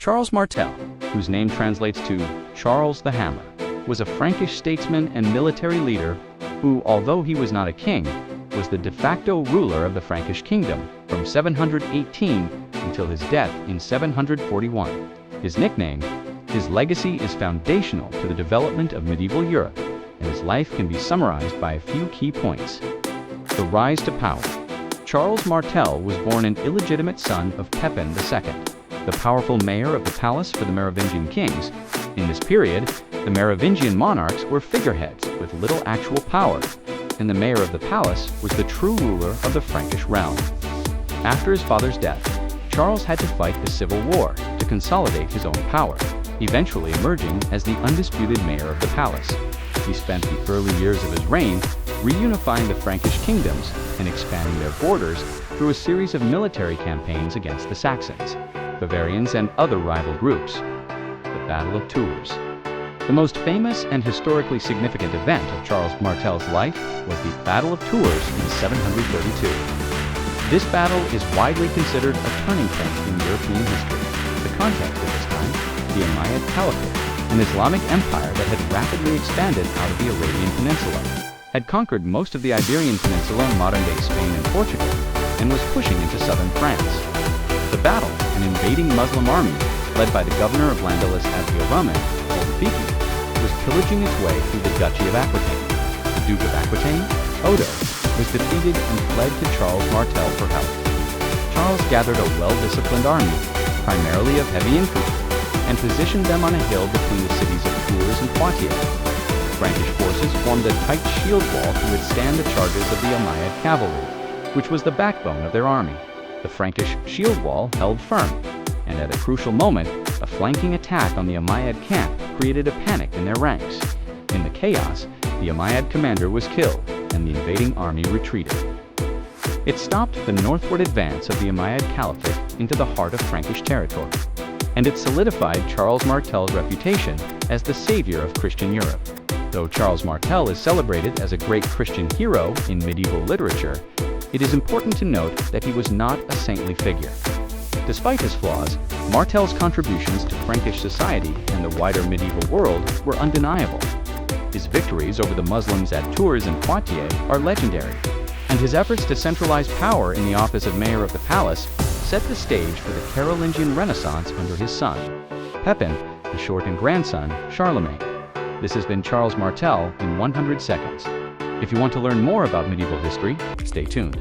Charles Martel, whose name translates to Charles the Hammer, was a Frankish statesman and military leader who, although he was not a king, was the de facto ruler of the Frankish kingdom from 718 until his death in 741. His nickname, his legacy is foundational to the development of medieval Europe, and his life can be summarized by a few key points. The rise to power. Charles Martel was born an illegitimate son of Pepin II, the powerful mayor of the palace for the Merovingian kings. In this period, the Merovingian monarchs were figureheads with little actual power, and the mayor of the palace was the true ruler of the Frankish realm. After his father's death, Charles had to fight the civil war to consolidate his own power, eventually emerging as the undisputed mayor of the palace. He spent the early years of his reign reunifying the Frankish kingdoms and expanding their borders through a series of military campaigns against the Saxons, Bavarians, and other rival groups. The Battle of Tours. The most famous and historically significant event of Charles Martel's life was the Battle of Tours in 732. This battle is widely considered a turning point in European history. The context at this time, the Umayyad Caliphate, an Islamic empire that had rapidly expanded out of the Arabian Peninsula, had conquered most of the Iberian Peninsula, modern-day Spain and Portugal, and was pushing into southern France. The battle, an invading Muslim army, led by the governor of al-Andalus al-Rahman, al-Ghafiqi, was pillaging its way through the Duchy of Aquitaine. The Duke of Aquitaine, Odo, was defeated and fled to Charles Martel for help. Charles gathered a well-disciplined army, primarily of heavy infantry, and positioned them on a hill between the cities of Tours and Poitiers. Frankish forces formed a tight shield wall to withstand the charges of the Umayyad cavalry, which was the backbone of their army. The Frankish shield wall held firm, and at a crucial moment, a flanking attack on the Umayyad camp created a panic in their ranks. In the chaos, the Umayyad commander was killed, and the invading army retreated. It stopped the northward advance of the Umayyad Caliphate into the heart of Frankish territory, and it solidified Charles Martel's reputation as the savior of Christian Europe. Though Charles Martel is celebrated as a great Christian hero in medieval literature, it is important to note that he was not a saintly figure. Despite his flaws, Martel's contributions to Frankish society and the wider medieval world were undeniable. His victories over the Muslims at Tours and Poitiers are legendary, and his efforts to centralize power in the office of mayor of the palace set the stage for the Carolingian Renaissance under his son, Pepin, the shortened grandson, Charlemagne. This has been Charles Martel in 100 seconds. If you want to learn more about medieval history, stay tuned.